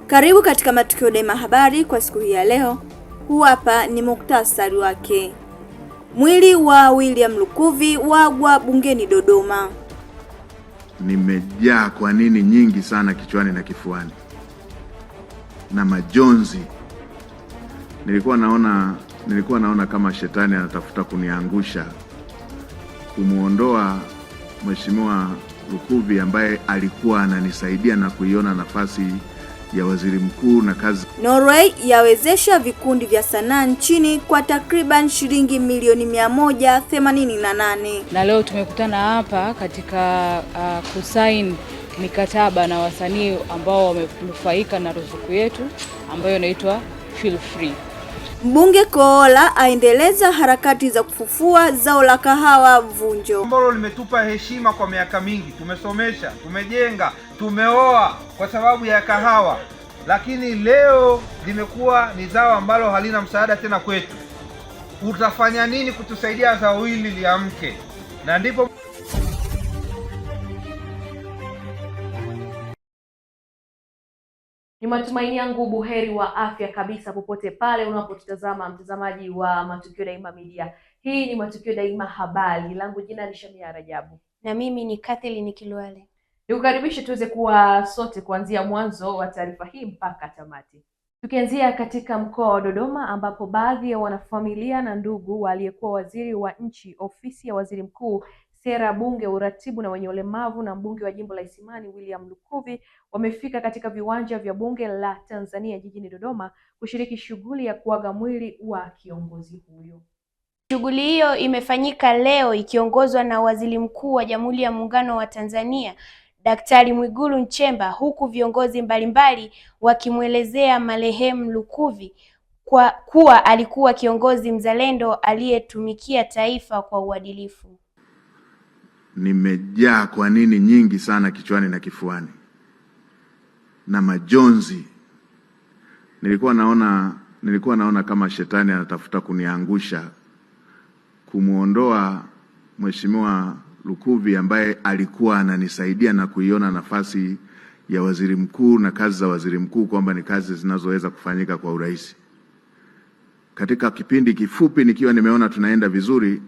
Karibu katika Matukio Daima Habari kwa siku hii ya leo. Huu hapa ni muktasari wake. Mwili wa William Lukuvi wagwa bungeni Dodoma. Nimejaa kwa nini nyingi sana kichwani na kifuani na majonzi. Nilikuwa naona kama shetani anatafuta kuniangusha, kumuondoa Mheshimiwa Lukuvi ambaye alikuwa ananisaidia na kuiona nafasi ya waziri mkuu na kazi. Norway yawezesha vikundi vya sanaa nchini kwa takriban shilingi milioni 188. Na leo tumekutana hapa katika kusaini mikataba na wasanii ambao wamenufaika na ruzuku yetu ambayo inaitwa Feel Free. Mbunge Koola aendeleza harakati za kufufua zao la kahawa Vunjo, ambalo limetupa heshima kwa miaka mingi. Tumesomesha, tumejenga, tumeoa kwa sababu ya kahawa, lakini leo limekuwa ni zao ambalo halina msaada tena kwetu. Utafanya nini kutusaidia zao hili liamke? Na ndipo ni matumaini yangu buheri wa afya kabisa popote pale unapotutazama, mtazamaji wa Matukio Daima Media. Hii ni Matukio Daima Habari. Langu jina ni Shamia Rajabu na mimi ni Kathleen Kilwale. Nikukaribisha tuweze kuwa sote kuanzia mwanzo wa taarifa hii mpaka tamati. Tukianzia katika mkoa wa Dodoma ambapo baadhi ya wanafamilia na ndugu waliyekuwa waziri wa nchi ofisi ya waziri mkuu, sera, bunge, uratibu na wenye ulemavu na mbunge wa jimbo la Isimani William Lukuvi wamefika katika viwanja vya bunge la Tanzania jijini Dodoma kushiriki shughuli ya kuaga mwili wa kiongozi huyo. Shughuli hiyo imefanyika leo ikiongozwa na Waziri Mkuu wa Jamhuri ya Muungano wa Tanzania Daktari Mwigulu Nchemba, huku viongozi mbalimbali wakimwelezea marehemu Lukuvi kuwa alikuwa kiongozi mzalendo aliyetumikia taifa kwa uadilifu. Nimejaa kwa nini nyingi sana kichwani na kifuani na majonzi. Nilikuwa naona kama shetani anatafuta kuniangusha, kumuondoa Mheshimiwa Lukuvi ambaye alikuwa ananisaidia na kuiona nafasi ya waziri mkuu na kazi za waziri mkuu kwamba ni kazi zinazoweza kufanyika kwa urahisi. Katika kipindi kifupi nikiwa nimeona tunaenda vizuri,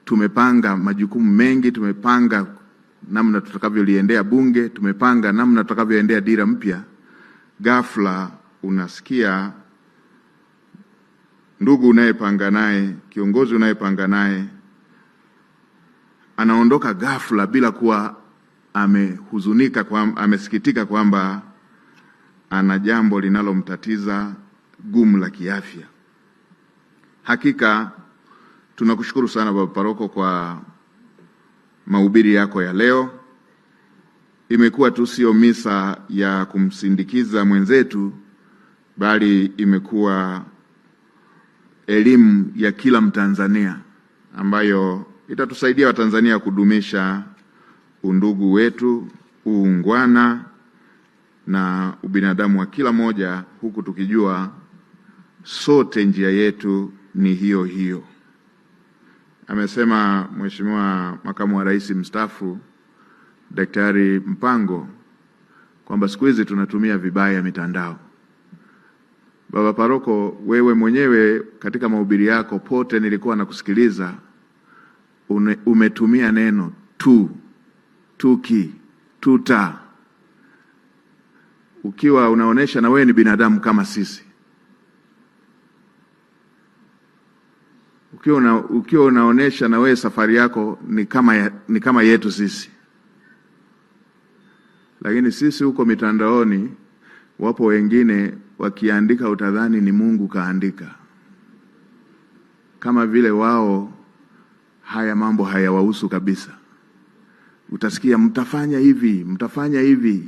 tumepanga majukumu mengi, tumepanga namna tutakavyoliendea bunge, tumepanga namna tutakavyoendea dira mpya. Ghafla unasikia ndugu unayepanga naye, kiongozi unayepanga naye anaondoka ghafla bila kuwa amesikitika kwamba ana jambo linalomtatiza gumu la kiafya. Hakika tunakushukuru sana Baba Paroko kwa mahubiri yako ya leo. Imekuwa tu sio misa ya kumsindikiza mwenzetu, bali imekuwa elimu ya kila Mtanzania ambayo itatusaidia Watanzania kudumisha undugu wetu, uungwana na ubinadamu wa kila moja, huku tukijua sote njia yetu ni hiyo hiyo. Amesema Mheshimiwa Makamu wa Rais mstaafu Daktari Mpango kwamba siku hizi tunatumia vibaya mitandao. Baba Paroko, wewe mwenyewe katika mahubiri yako pote nilikuwa nakusikiliza, umetumia neno tuki, tuta, ukiwa unaonesha na wewe ni binadamu kama sisi. Ukiwa unaonesha na wewe safari yako ni kama yetu sisi. Lakini sisi huko mitandaoni wapo wengine wakiandika utadhani ni Mungu kaandika, kama vile wao haya mambo hayawahusu kabisa. Utasikia mtafanya hivi.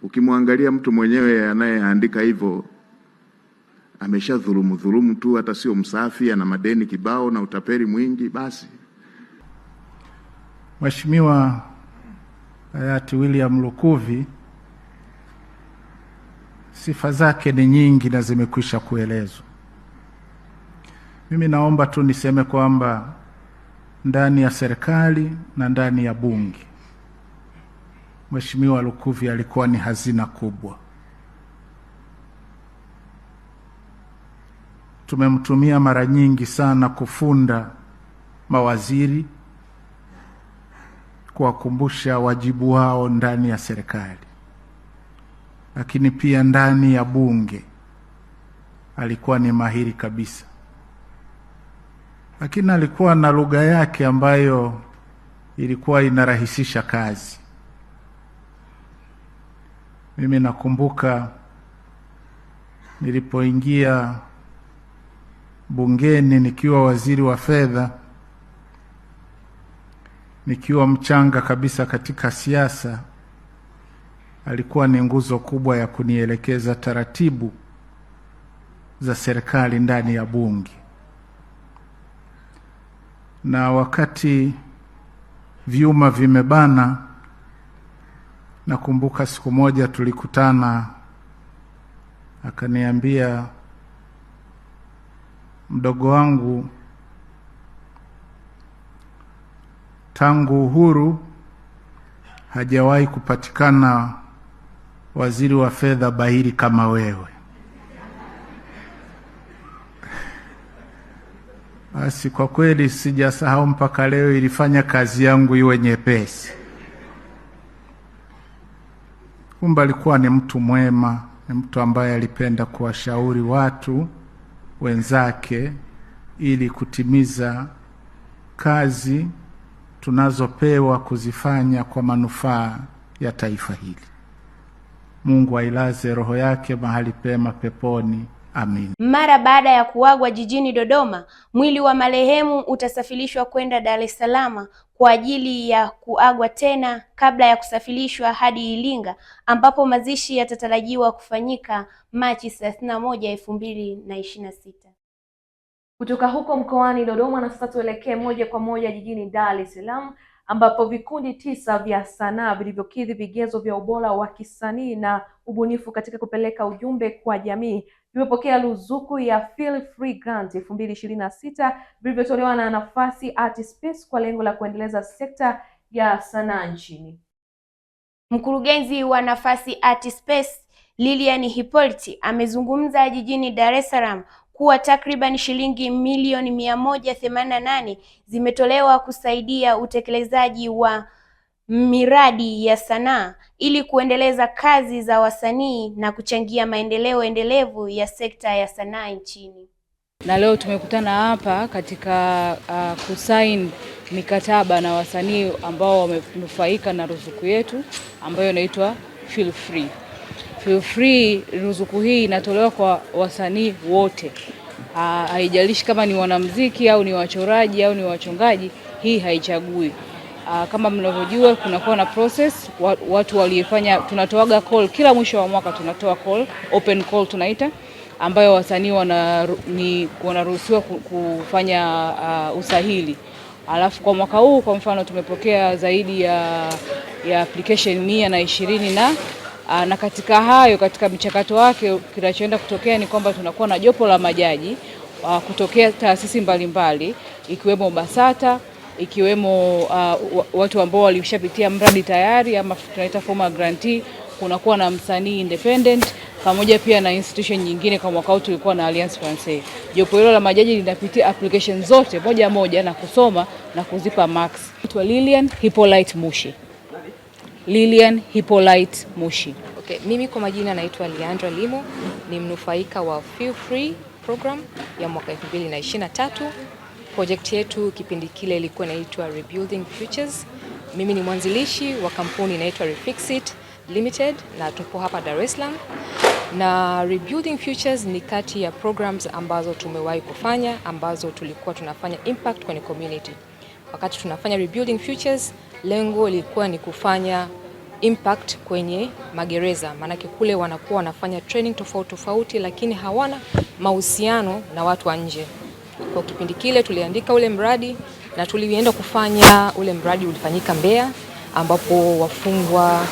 Ukimwangalia mtu mwenyewe anayeandika hivyo amesha dhulumu tu, hata sio msafi, ana madeni kibao na utaperi mwingi. Basi Mheshimiwa hayati William Lukuvi, sifa zake ni nyingi na zimekwisha kuelezwa. Mimi naomba tu niseme kwamba ndani ya serikali na ndani ya bunge Mheshimiwa Lukuvi alikuwa ni hazina kubwa. Tumemtumia mara nyingi sana kufunda mawaziri, kuwakumbusha wajibu wao ndani ya serikali, lakini pia ndani ya bunge alikuwa ni mahiri kabisa. Lakini alikuwa na lugha yake ambayo ilikuwa inarahisisha kazi. Mimi nakumbuka nilipoingia bungeni nikiwa waziri wa fedha, nikiwa mchanga kabisa katika siasa, alikuwa ni nguzo kubwa ya kunielekeza taratibu za serikali ndani ya bunge. Na wakati vyuma vimebana, nakumbuka siku moja tulikutana, akaniambia, mdogo wangu, tangu uhuru hajawahi kupatikana waziri wa fedha bahiri kama wewe. Basi kwa kweli sijasahau mpaka leo, ilifanya kazi yangu iwe nyepesi. Kumbe alikuwa ni mtu mwema, ni mtu ambaye alipenda kuwashauri watu wenzake ili kutimiza kazi tunazopewa kuzifanya kwa manufaa ya taifa hili. Mungu ailaze roho yake mahali pema peponi. Amin. Mara baada ya kuagwa jijini Dodoma, mwili wa marehemu utasafirishwa kwenda Dar es Salaam kwa ajili ya kuagwa tena kabla ya kusafirishwa hadi Iringa, ambapo mazishi yatatarajiwa kufanyika Machi 31, 2026. Kutoka huko mkoani Dodoma, na sasa tuelekee moja kwa moja jijini Dar es Salaam, ambapo vikundi 9 vya sanaa vilivyokidhi vigezo vya ubora wa kisanii na ubunifu katika kupeleka ujumbe kwa jamii vimepokea ruzuku ya Feel Free Grant 2026 vilivyotolewa na Nafasi Art Space kwa lengo la kuendeleza sekta ya sanaa nchini. Mkurugenzi wa Nafasi Art Space Lilian Hippolyte amezungumza jijini Dar es Salaam kuwa takriban shilingi milioni 188 zimetolewa kusaidia utekelezaji wa miradi ya sanaa ili kuendeleza kazi za wasanii na kuchangia maendeleo endelevu ya sekta ya sanaa nchini. Na leo tumekutana hapa katika kusaini mikataba na wasanii ambao wamenufaika na ruzuku yetu ambayo inaitwa Feel Free. Feel Free, ruzuku hii inatolewa kwa wasanii wote. Haijalishi kama ni wanamuziki au ni wachoraji au ni wachongaji, hii haichagui. Kama mnavyojua kunakuwa na process, watu waliofanya, tunatoaga call kila mwisho wa mwaka, tunatoa call, open call tunaita, ambayo wasanii wanaruhusiwa kufanya usahili. Alafu kwa mwaka huu kwa mfano tumepokea zaidi ya application 120 na katika hayo, katika mchakato wake kinachoenda kutokea ni kwamba tunakuwa na jopo la majaji kutokea taasisi mbalimbali ikiwemo BASATA, ikiwemo watu ambao walishapitia mradi tayari ama tunaita former grantee, kunakuwa na msanii independent pamoja pia na institution nyingine. Kwa mwaka huu tulikuwa na Alliance Francaise. Jopo hilo la majaji linapitia application zote moja moja na kusoma na kuzipa marks. Naitwa Lilian Hippolyte Mushi. Lilian Hippolyte Mushi. Okay, mimi kwa majina naitwa Leandra Limo, ni mnufaika wa Feel Free program ya mwaka 2023. Project yetu kipindi kile ilikuwa inaitwa Rebuilding Futures. Mimi ni mwanzilishi wa kampuni inaitwa Refixit Limited na tupo hapa Dar es Salaam. Na Rebuilding Futures ni kati ya programs ambazo tumewahi kufanya ambazo tulikuwa tunafanya impact kwenye community. Wakati tunafanya Rebuilding Futures, lengo lilikuwa ni kufanya impact kwenye magereza, maanake kule wanakuwa wanafanya training tofauti lakini hawana mahusiano na watu wa nje. Kwa kipindi kile tuliandika ule mradi na tulienda kufanya ule mradi, ulifanyika Mbeya ambapo wafungwa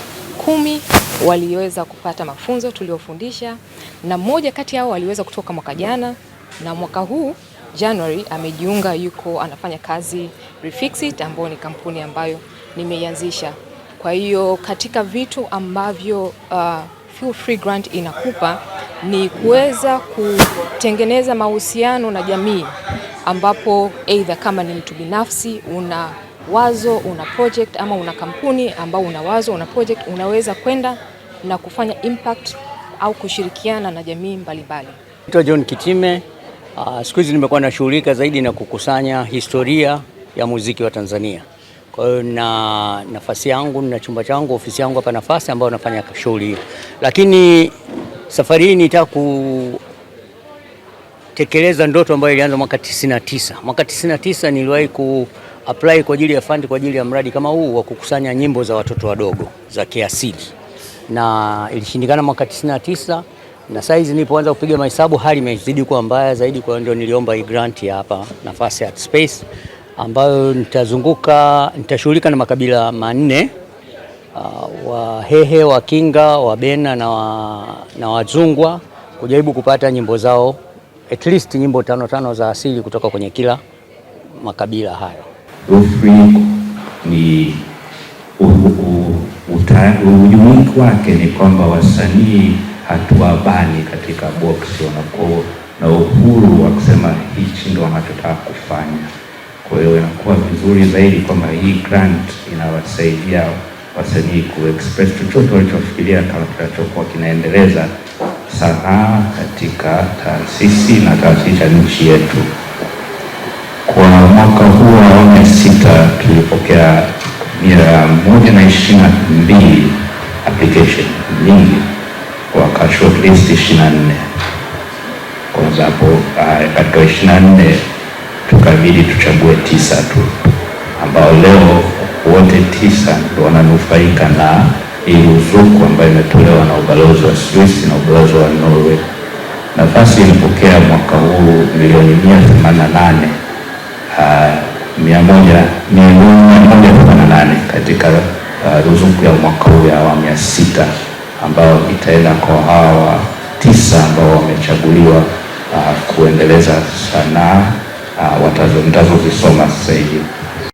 10 waliweza kupata mafunzo tuliofundisha, na mmoja kati yao waliweza kutoka mwaka jana, na mwaka huu January amejiunga, yuko anafanya kazi Refixit, ambayo ni kampuni ambayo nimeianzisha. Kwa hiyo katika vitu ambavyo Feel Free Grant inakupa ni kuweza kutengeneza mahusiano na jamii, ambapo either kama ni mtu binafsi una wazo, una project, ama una kampuni ambao una wazo, una project, unaweza kwenda na kufanya impact au kushirikiana na jamii mbalimbali. Naitwa John Kitime. Siku hizi nimekuwa nashughulika zaidi na kukusanya historia ya muziki wa Tanzania. Kwa hiyo na nafasi yangu na chumba changu, ofisi yangu hapa nafasi ambayo nafanya shughuli hiyo. Lakini safari hii nitaka kutekeleza ndoto ambayo ilianza mwaka 99. Mwaka 99 niliwahi apply kwa ajili ya fund kwa ajili ya mradi kama huu wa kukusanya nyimbo za watoto wadogo za kiasili. Na ilishindikana mwaka 99, na saizi nilipoanza kupiga mahesabu hali imezidi kuwa mbaya zaidi, kwa ndio niliomba hii grant ya hapa Nafasi Art Space ambayo nitashughulika na makabila 4, Wahehe, Wakinga, Wabena na Wazungwa, kujaribu kupata nyimbo zao, at least nyimbo 5 za asili kutoka kwenye kila makabila hayo. Free ni ujumuiki wake ni kwamba wasanii hatuwabani katika box, wanakuwa na uhuru wa kusema hichi ndio wanachotaka kufanya. Kwa hiyo inakuwa vizuri zaidi kwamba hii grant inawasaidia wasanii kuexpress chochote walichofikiria kama kinachokuwa kinaendeleza sanaa katika taasisi na taasisi ya nchi yetu. Kwa mwaka huu wa awamu ya 6 tulipokea 122 application nyingi kwa shortlist 24. Kwa sababu katika 24 tukabidi tuchague 9 tu, ambao leo wote 9 ndio wananufaika na hii ruzuku ambayo imetolewa na ubalozi wa Swiss na ubalozi wa Norway. Nafasi ilipokea mwaka huu milioni 188 katika ruzuku ya mwaka huu ya awamu ya 6, ambao itaenda kwa hawa 9 ambao wamechaguliwa kuendeleza sanaa watazozisoma sasa hivi.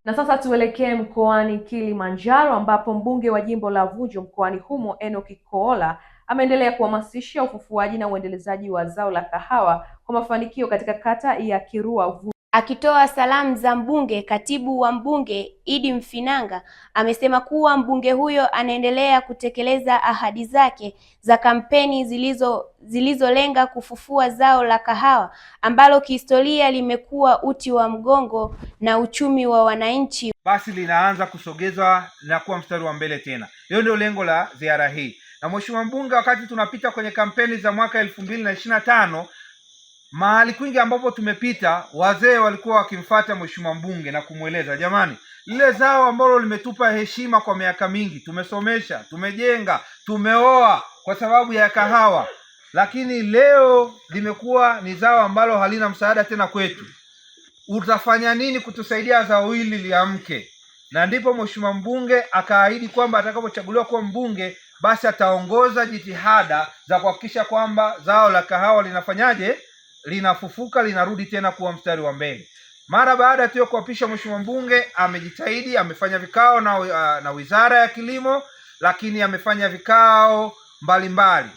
Na sasa tuelekee mkoani Kilimanjaro ambapo mbunge wa jimbo la Vunjo mkoani humo Enoch Koola ameendelea kuhamasisha ufufuaji na uendelezaji wa zao la kahawa kwa mafanikio katika kata ya Kirua Vunjo. Akitoa salamu za mbunge, katibu wa mbunge Idi Mfinanga amesema kuwa mbunge huyo anaendelea kutekeleza ahadi zake za kampeni zilizolenga kufufua zao la kahawa ambalo kihistoria limekuwa uti wa mgongo na uchumi wa wananchi. Basi linaanza kusogezwa na kuwa mstari wa mbele tena. Hiyo ndio lengo la ziara hii. Na mheshimiwa mbunge, wakati tunapita kwenye kampeni za mwaka 2025, mahali kwingi ambapo tumepita, wazee walikuwa wakimfuata mheshimiwa mbunge na kumweleza, jamani, lile zao ambalo limetupa heshima kwa miaka mingi, tumesomesha, tumejenga, tumeoa kwa sababu ya kahawa, lakini leo limekuwa ni zao ambalo halina msaada tena kwetu. Utafanya nini kutusaidia zao hili liamke? Na ndipo mheshimiwa mbunge akaahidi kwamba atakapochaguliwa kuwa mbunge, basi ataongoza jitihada za kuhakikisha kwamba zao la kahawa linafanyaje, linafufuka, linarudi tena kuwa mstari wa mbele. Mara baada tu ya kuapisha mheshimiwa mbunge, amejitahidi, amefanya vikao na Wizara ya Kilimo, lakini amefanya vikao mbalimbali.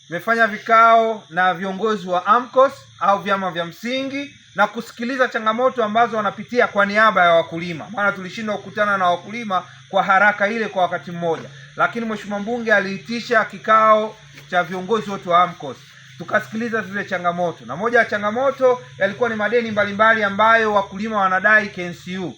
Amefanya vikao na viongozi wa AMCOS au vyama vya msingi na kusikiliza changamoto ambazo wanapitia kwa niaba ya wakulima. Maana tulishindwa kukutana na wakulima kwa haraka ile kwa wakati mmoja. Lakini mheshimiwa mbunge aliitisha kikao cha viongozi wote wa AMCOS. Tukasikiliza zile changamoto. Na moja ya changamoto yalikuwa ni madeni mbalimbali ambayo wakulima wanadai KNCU.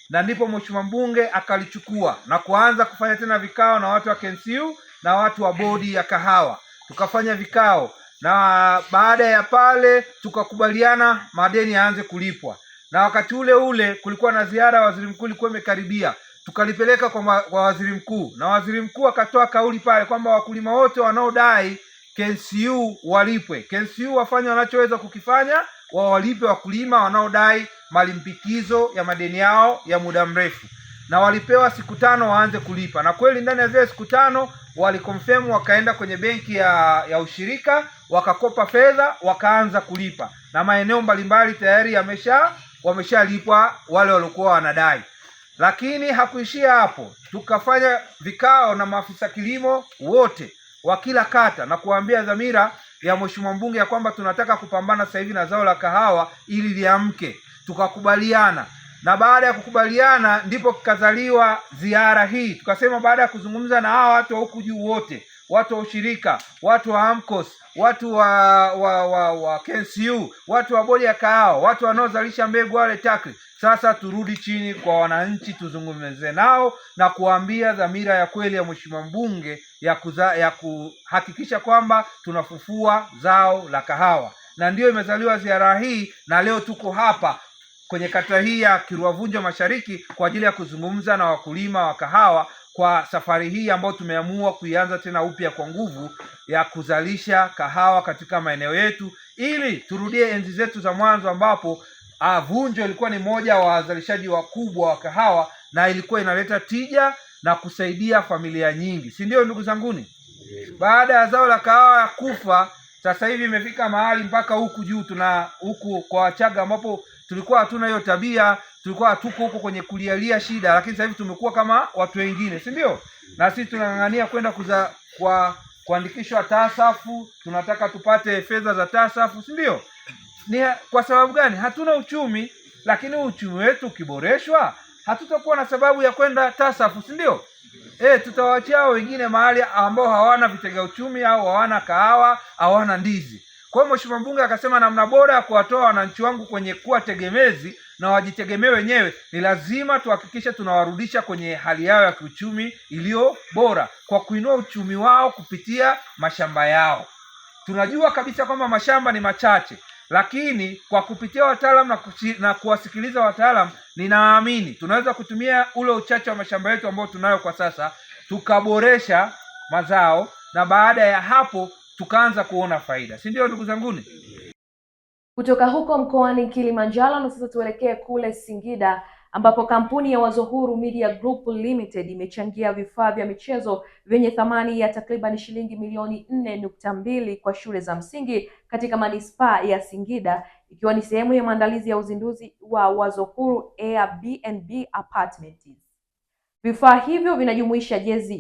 Na ndipo mheshimiwa mbunge akalichukua na kuanza kufanya tena vikao na watu wa KNCU na watu wa bodi ya kahawa. Tukafanya vikao na baada ya pale tukakubaliana madeni yaanze kulipwa. Na wakati ule ule kulikuwa na ziara ya waziri mkuu ilikuwa imekaribia. Tukalipeleka kwa waziri mkuu na waziri mkuu akatoa kauli pale kwamba wakulima wote wanaodai KNCU walipwe. KNCU wafanye wanachoweza kukifanya, wawalipe wakulima wanaodai malimbikizo ya madeni yao ya muda mrefu. Na walipewa siku 5 waanze kulipa. Na kweli ndani ya zile siku 5 walikonfirm, wakaenda kwenye benki ya ushirika, wakakopa fedha, wakaanza kulipa. Na maeneo mbalimbali tayari wameshalipwa wale waliokuwa wanadai. Lakini hakuishia hapo, tukafanya vikao na maafisa kilimo wote wa kila kata na kuambia dhamira ya mheshimiwa mbunge ya kwamba tunataka kupambana sasa hivi na zao la kahawa ili liamke. Tukakubaliana, na baada ya kukubaliana ndipo kikazaliwa ziara hii. Tukasema baada ya kuzungumza na hawa watu wa huku juu wote, watu wa ushirika, watu wa AMCOS, watu wa KNCU, watu wa bodi ya kahawa, watu wanaozalisha mbegu wale TACRI, sasa turudi chini kwa wananchi, tuzungumze nao na kuambia dhamira ya kweli ya mheshimiwa mbunge ya kuhakikisha kwamba tunafufua zao la kahawa. Na ndiyo imezaliwa ziara hii, na leo tuko hapa kwenye kata hii ya Kiruavunjo Mashariki kwa ajili ya kuzungumza na wakulima wa kahawa kwa safari hii ambayo tumeamua kuianza tena upya kwa nguvu ya kuzalisha kahawa katika maeneo yetu, ili turudie enzi zetu za mwanzo ambapo Vunjo ilikuwa ni moja wa wazalishaji wakubwa wa kahawa na ilikuwa inaleta tija na kusaidia familia nyingi, si ndio ndugu zanguni? Baada ya zao la kahawa kufa, sasa hivi imefika mahali mpaka huku juu tuna huku kwa Wachaga ambapo tulikuwa hatuna hiyo tabia, tulikuwa hatuko huko kwenye kulialia shida, lakini sasa hivi tumekuwa kama watu wengine, si ndio? Na sisi tunang'ang'ania kwenda kuandikishwa TASAFU, tunataka tupate fedha za TASAFU, si ndio? Ni kwa sababu gani? Hatuna uchumi, lakini uchumi wetu ukiboreshwa hatutakuwa na sababu ya kwenda TASAFU, si ndio? Tutawaachia wengine mahali ambao hawana vitega uchumi au hawana kahawa, hawana ndizi. Kwa hiyo mheshimiwa mbunge akasema namna bora ya kuwatoa wananchi wangu kwenye kuwa tegemezi na wajitegemee wenyewe ni lazima tuhakikishe tunawarudisha kwenye hali yao ya kiuchumi iliyo bora kwa kuinua uchumi wao kupitia mashamba yao. Tunajua kabisa kwamba mashamba ni machache, lakini kwa kupitia wataalamu na kuwasikiliza wataalamu, ninaamini tunaweza kutumia ule uchache wa mashamba yetu ambao tunayo kwa sasa tukaboresha mazao, na baada ya hapo tukaanza kuona faida, si ndio ndugu zanguni? Kutoka huko mkoani Kilimanjaro, na sasa tuelekee kule Singida ambapo kampuni ya Wazo Huru Media Group Limited imechangia vifaa vya michezo vyenye thamani ya takriban shilingi milioni 4.2 kwa shule za msingi katika manispaa ya Singida, ikiwa ni sehemu ya maandalizi ya uzinduzi wa Wazo Huru Airbnb Apartments. Vifaa hivyo vinajumuisha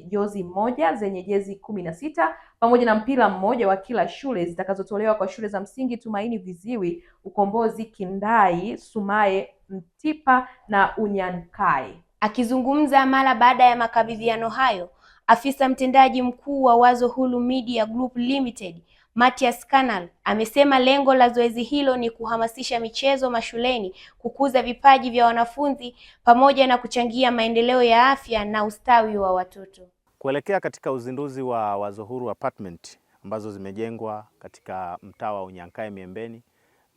jozi moja zenye jezi 16 pamoja na mpira mmoja wa kila shule zitakazotolewa kwa shule za msingi Tumaini Viziwi, Ukombozi, Kindai, Sumaye, Mtipa na Unyankai. Akizungumza mara baada ya makabidhiano hayo, afisa mtendaji mkuu wa Wazo Huru Media Group Limited Mathias Kanal amesema lengo la zoezi hilo ni kuhamasisha michezo mashuleni, kukuza vipaji vya wanafunzi pamoja na kuchangia maendeleo ya afya na ustawi wa watoto. Kuelekea katika uzinduzi wa Wazo Huru Apartment ambazo zimejengwa katika mtaa wa Unyankai Miembeni,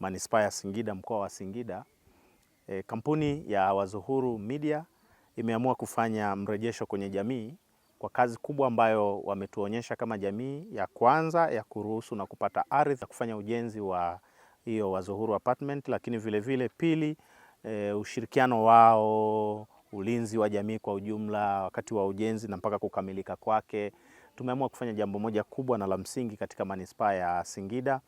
manispaa ya Singida, mkoa wa Singida, kampuni ya Wazo Huru Media imeamua kufanya mrejesho kwenye jamii kwa kazi kubwa ambayo wametuonyesha kama jamii. Ya kwanza ya kuruhusu na kupata ardhi ya kufanya ujenzi wa hiyo Wazo Huru Apartment, lakini vile vile pili, ushirikiano wao, ulinzi wa jamii kwa ujumla wakati wa ujenzi na mpaka kukamilika kwake. Tumeamua kufanya jambo moja kubwa na la msingi katika manispaa ya Singida,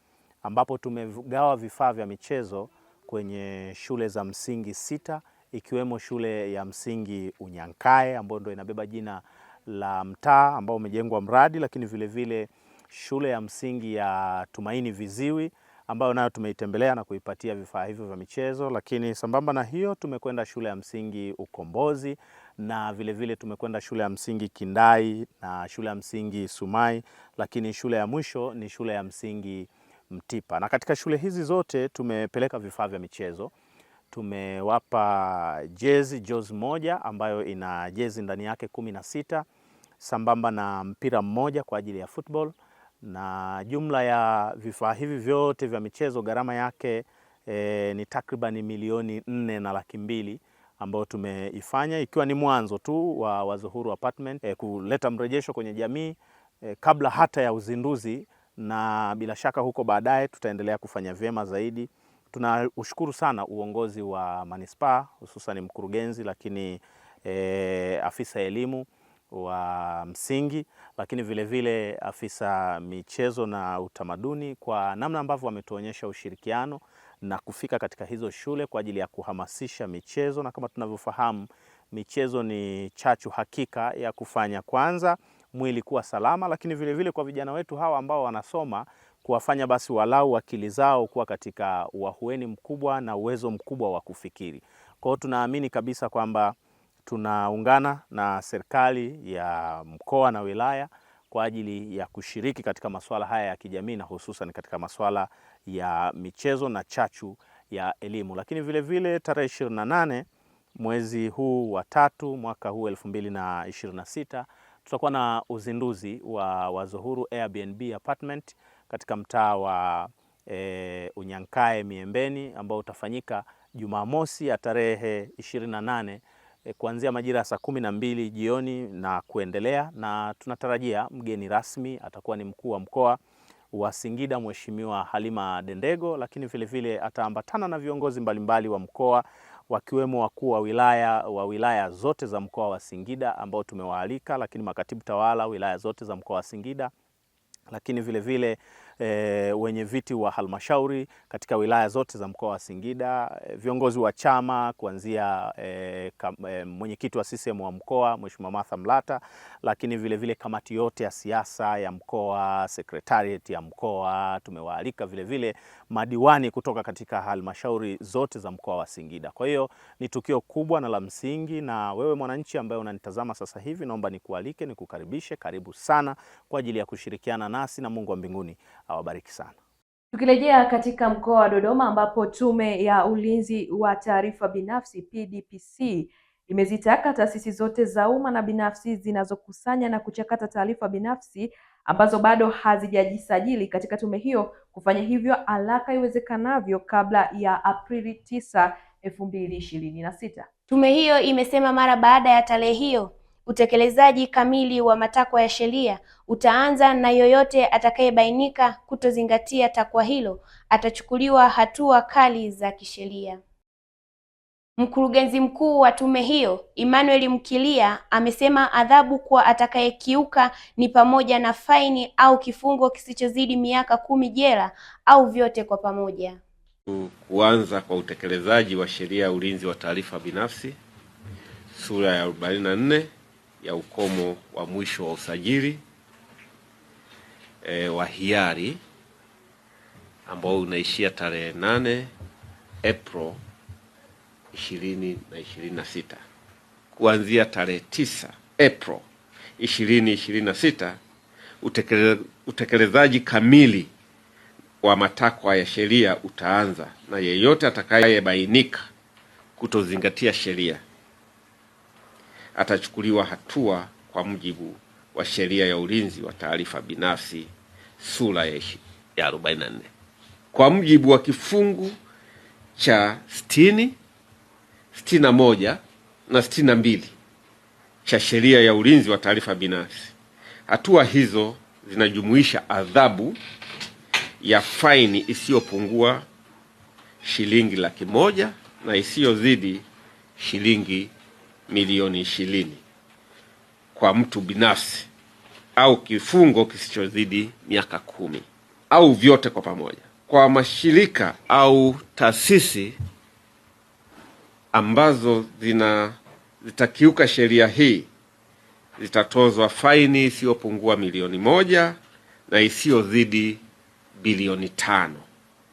ambapo tumegawa vifaa vya michezo kwenye shule za msingi 6 ikiwemo shule ya msingi Unyankai ambayo ndio inabeba jina la mtaa ambao umejengwa mradi, lakini vile vile shule ya msingi ya Tumaini Viziwi ambayo nayo tumeitembelea na kuipatia vifaa hivyo vya michezo. Lakini sambamba na hiyo tumekwenda shule ya msingi Ukombozi na vile vile tumekwenda shule ya msingi Kindai na shule ya msingi Sumai, lakini shule ya mwisho ni shule ya msingi Mtipa. Na katika shule hizi zote tumepeleka vifaa vya michezo. Tumewapa jozi moja ambayo ina jezi ndani yake 16 sambamba na mpira mmoja kwa ajili ya football, na jumla ya vifaa hivi vyote vya michezo gharama yake ni takriban milioni 4.2 ambayo tumeifanya, ikiwa ni mwanzo tu wa Wazo Huru Apartment kuleta mrejesho kwenye jamii kabla hata ya uzinduzi, na bila shaka huko baadaye tutaendelea kufanya vyema zaidi. Tunaushukuru sana uongozi wa manispaa, hususan mkurugenzi, lakini afisa elimu wa msingi, lakini vile vile afisa michezo na utamaduni kwa namna ambavyo wametuonyesha ushirikiano na kufika katika hizo shule kwa ajili ya kuhamasisha michezo. Na kama tunavyofahamu, michezo ni chachu hakika ya kufanya kwanza mwili kuwa salama, lakini vile vile kwa vijana wetu hawa ambao wanasoma, kuwafanya basi walau akili zao kuwa katika uahueni mkubwa na uwezo mkubwa wa kufikiri. Kwa hiyo tunaamini kabisa kwamba tunaungana na serikali ya mkoa na wilaya kwa ajili ya kushiriki katika masuala haya ya kijamii na hususan katika masuala ya michezo na chachu ya elimu. Lakini vile vile tarehe 28 mwezi huu wa 3 mwaka huu 2026 tutakuwa na uzinduzi wa Zuhuru Airbnb Apartment katika mtaa wa Unyankae Miembeni, ambao utafanyika Jumamosi ya tarehe 28 kuanzia majira ya saa 12 jioni na kuendelea, na tunatarajia mgeni rasmi atakuwa ni mkuu wa mkoa wa Singida Mheshimiwa Halima Dendego, lakini vile vile ataambatana na viongozi mbalimbali wa mkoa wakiwemo wakuu wa wilaya zote za mkoa wa Singida ambao tumewaalika, lakini makatibu tawala wilaya zote za mkoa wa Singida, lakini vile vile wenye viti wa halmashauri katika wilaya zote za mkoa wa Singida, viongozi wa chama kuanzia mwenyekiti wa CCM wa mkoa Mheshimiwa Martha Mlata, lakini vile vile kamati yote ya siasa ya mkoa, secretariat ya mkoa tumewaalika, vile vile madiwani kutoka katika halmashauri zote za mkoa wa Singida. Kwa hiyo ni tukio kubwa na la msingi, na wewe mwananchi ambaye unanitazama sasa hivi, naomba nikualike, nikukaribishe, karibu sana kwa ajili ya kushirikiana nasi, na Mungu wa mbinguni awabariki sana. Tukirejea katika mkoa wa Dodoma, ambapo Tume ya Ulinzi wa Taarifa Binafsi PDPC imezitaka taasisi zote za umma na binafsi zinazokusanya na kuchakata taarifa binafsi ambazo bado hazijajisajili katika tume hiyo kufanya hivyo haraka iwezekanavyo kabla ya Aprili 9, 2026. Tume hiyo imesema mara baada ya tarehe hiyo utekelezaji kamili wa matakwa ya sheria utaanza, na yoyote atakayebainika kutozingatia takwa hilo atachukuliwa hatua kali za kisheria. Mkurugenzi mkuu wa tume hiyo Emmanuel Mkilia amesema adhabu kwa atakayekiuka ni pamoja na faini au kifungo kisichozidi miaka 10 jela au vyote kwa pamoja. Kuanza kwa utekelezaji wa sheria ya ulinzi wa taarifa binafsi sura ya 44 ya ukomo wa mwisho wa usajili wa hiari ambao unaishia tarehe 8 April 2026. Kuanzia tarehe 9 April 2026 utekelezaji kamili wa matakwa ya sheria utaanza, na yeyote atakayebainika kutozingatia sheria atachukuliwa hatua kwa mujibu wa sheria ya ulinzi wa taarifa binafsi sura ya 44 kwa mujibu wa kifungu cha 60, 61 na 62 cha sheria ya ulinzi wa taarifa binafsi. Hatua hizo zinajumuisha adhabu ya faini isiyopungua shilingi 100,000 na isiyozidi shilingi milioni 20 kwa mtu binafsi, au kifungo kisichozidi miaka 10 au vyote kwa pamoja. Kwa mashirika au taasisi ambazo zitakiuka sheria hii zitatozwa faini isiyopungua milioni 1 na isiyozidi bilioni 5.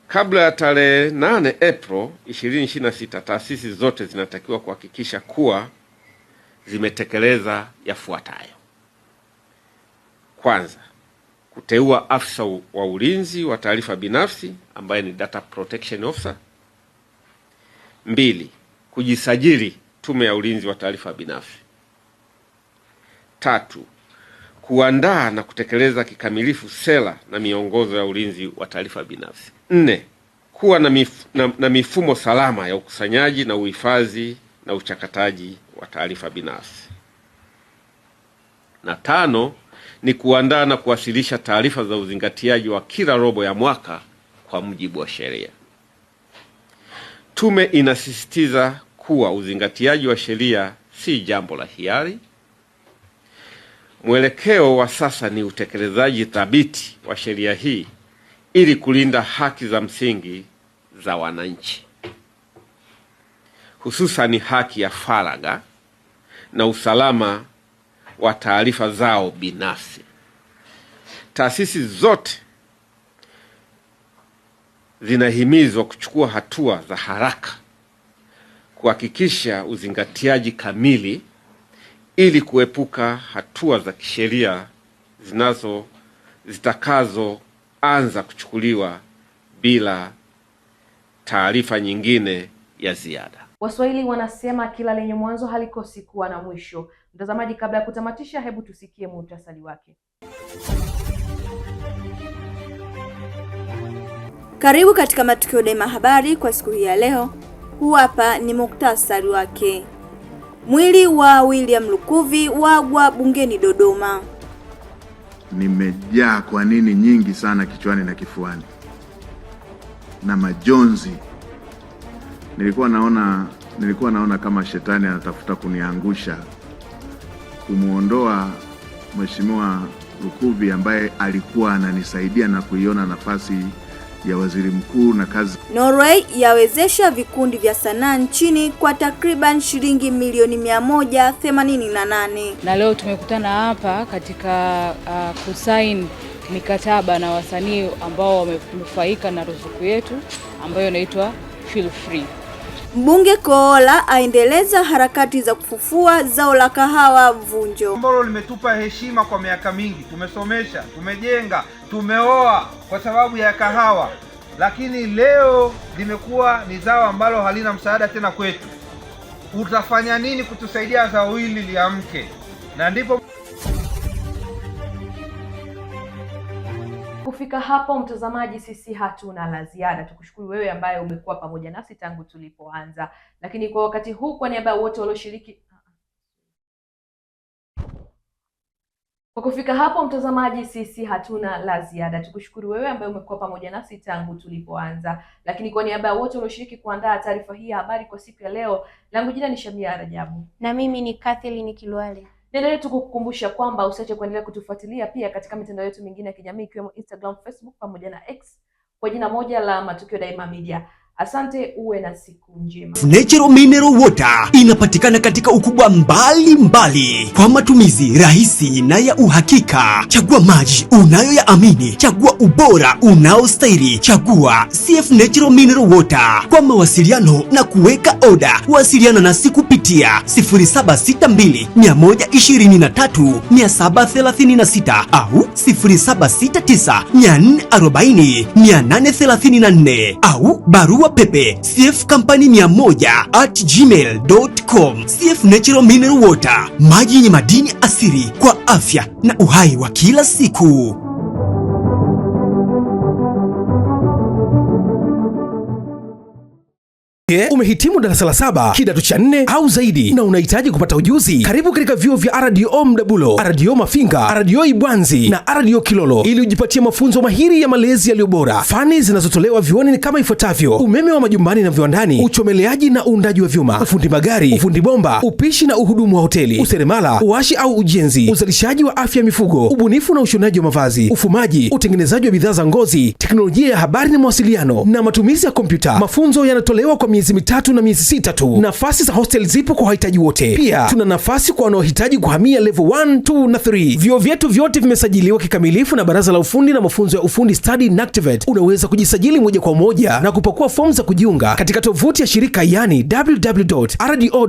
Kabla ya tarehe 8 April 2026, taasisi zote zinatakiwa kuhakikisha kuwa zimetekeleza yafuatayo. Kwanza, kuteua afisa wa ulinzi wa taarifa binafsi ambaye ni Data Protection Officer. 2, kujisajili Tume ya Ulinzi wa Taarifa Binafsi. 3, kuandaa na kutekeleza kikamilifu sera na miongozo ya ulinzi wa taarifa binafsi. 4, kuwa na mifumo salama ya ukusanyaji na uhifadhi na uchakataji wa taarifa binafsi. Na 5, ni kuandaa na kuwasilisha taarifa za uzingatiaji wa kila robo ya mwaka kwa mujibu wa sheria. Tume inasisitiza kuwa uzingatiaji wa sheria si jambo la hiari. Mwelekeo wa sasa ni utekelezaji thabiti wa sheria hii ili kulinda haki za msingi za wananchi, hususan haki ya faragha, na usalama wa taarifa zao binafsi. Taasisi zote zinahimizwa kuchukua hatua za haraka kuhakikisha uzingatiaji kamili ili kuepuka hatua za kisheria zitakazoanza kuchukuliwa bila taarifa nyingine ya ziada. Waswahili wanasema kila lenye mwanzo halikosi kuwa na mwisho. Mtazamaji, kabla ya kutamatisha, hebu tusikie muhtasari wake. Karibu katika Matukio Daima Habari kwa siku hii ya leo. Huu hapa ni muhtasari wake. Mwili wa William Lukuvi wagwa bungeni Dodoma. Nimejaa kwa nini nyingi sana kichwani na kifuani na majonzi. Nilikuwa naona kama shetani anatafuta kuniangusha, kumuondoa Mheshimiwa Lukuvi ambaye alikuwa ananisaidia na kuiona nafasi ya waziri mkuu na kazi. Norway yawezesha vikundi vya sanaa nchini kwa takriban shilingi milioni 188. Na leo tumekutana hapa katika kusaini mikataba na wasanii ambao wamenufaika na ruzuku yetu ambayo inaitwa Feel Free. Mbunge Koola aendeleza harakati za kufufua zao la kahawa Vunjo, ambalo limetupa heshima kwa miaka mingi. Tumesomesha, tumejenga, tumeoa kwa sababu ya kahawa, lakini leo limekuwa ni zao ambalo halina msaada tena kwetu. Utafanya nini kutusaidia zao hili liamke? Na ndipo kufika hapo, mtazamaji, sisi hatuna la ziada. Tukushukuru wewe ambaye umekuwa pamoja nasi tangu tulipoanza. Lakini kwa wakati huu, kwa niaba ya wote walioshiriki, kwa kufika hapo, mtazamaji, sisi hatuna la ziada. Tukushukuru wewe ambaye umekuwa pamoja nasi tangu tulipoanza. Lakini kwa niaba ya wote walioshiriki kuandaa taarifa hii ya habari kwa siku ya leo, langu jina ni Shamia Rajabu na mimi ni Kathleen Kilwale. Niendelee tukukumbusha kwamba usiache kuendelea kutufuatilia pia katika mitandao yetu mingine ya kijamii ikiwemo Instagram, Facebook pamoja na X kwa jina moja la Matukio Daima Media. Asante, uwe na siku njema. Natural Mineral Water inapatikana katika ukubwa mbali kwa matumizi rahisi na ya uhakika. Chagua maji unayoyaamini, chagua ubora unaostahili, chagua CF Natural Mineral Water. Kwa mawasiliano na kuweka oda, wasiliana nasi kupitia 0762 123 736 au 0769 440 834 au barua pepe cfcompany100@gmail.com. CF Natural Mineral Water, maji yenye madini asili kwa afya na uhai wa kila siku. Umehitimu darasa la 7 kidato cha 4 au zaidi na unahitaji kupata ujuzi? Karibu katika vyuo vya RDO Mdabulo, RDO Mafinga, RDO Ibwanzi na RDO Kilolo ili ujipatie mafunzo mahiri ya malezi yaliyo bora. Fani zinazotolewa vyuoni ni kama ifuatavyo: umeme wa majumbani na viwandani, uchomeleaji na uundaji wa vyuma, ufundi magari, ufundi bomba, upishi na uhudumu wa hoteli, useremala, uashi au ujenzi, uzalishaji wa afya ya mifugo, ubunifu na ushonaji wa mavazi, ufumaji, utengenezaji wa bidhaa za ngozi, teknolojia ya habari na mawasiliano na matumizi ya kompyuta. Mafunzo yanatolewa kwa miezi 3 na miezi 6 tu. Nafasi za hostel zipo kwa wahitaji wote. Pia tuna nafasi kwa wanaohitaji kuhamia level 1, 2 na 3. Vyuo vyetu vyote vimesajiliwa kikamilifu na Baraza la Ufundi na Mafunzo ya Ufundi Study NACTVET. Unaweza kujisajili moja kwa moja na kupakua fomu za kujiunga katika tovuti ya shirika, yani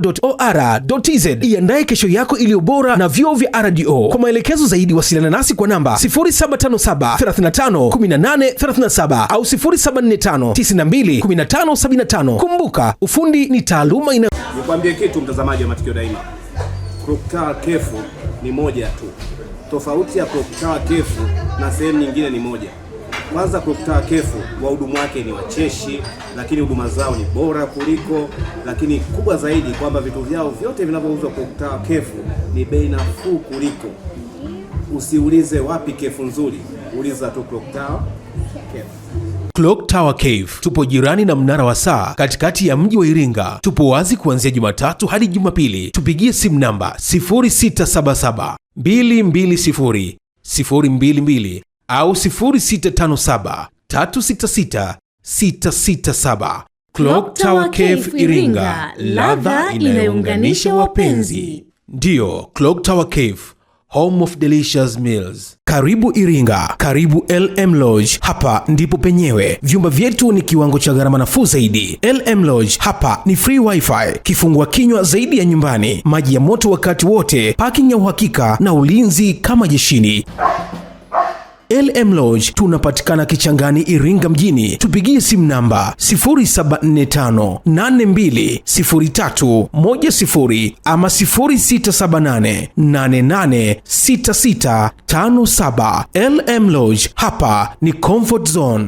www.rdo.or.tz. Iandae kesho yako iliyo bora na vyuo vya RDO. Kwa maelekezo zaidi wasiliana nasi kwa namba 0757 35 18 37 au 0745 92 15 75. Kumbuka, ufundi ni taaluma ina. Nikwambie kitu mtazamaji wa Matukio Daima. Clock Kefu ni moja tu. Tofauti ya Clock Kefu na sehemu nyingine ni moja. Kwanza Clock Kefu wahudumu wake ni wacheshi, lakini huduma zao ni bora kuliko, lakini kubwa zaidi kwamba vitu vyao vyote vinavyouzwa Clock Kefu ni bei nafuu kuliko. Usiulize wapi kefu nzuri, uliza tu Clock Kefu. Clock Tower Cave. Tupo jirani na mnara wa saa katikati ya mji wa Iringa. Tupo wazi kuanzia Jumatatu hadi Jumapili. Tupigie simu namba 0677 220 022 au 0657 366 667. Clock Tower Cave Iringa, ladha inayounganisha wapenzi. Ndiyo, Clock Tower Cafe, home of delicious meals. Karibu Iringa, karibu LM Lodge. Hapa ndipo penyewe. Vyumba vyetu ni kiwango cha gharama nafuu zaidi. LM Lodge hapa ni free wifi, kifungua kinywa zaidi ya nyumbani, maji ya moto wakati wote, parking ya uhakika na ulinzi kama jeshini. LM Lodge tunapatikana Kichangani, Iringa mjini. Tupigie simu namba 0745820310 ama 0678886657. LM Lodge, hapa ni comfort zone.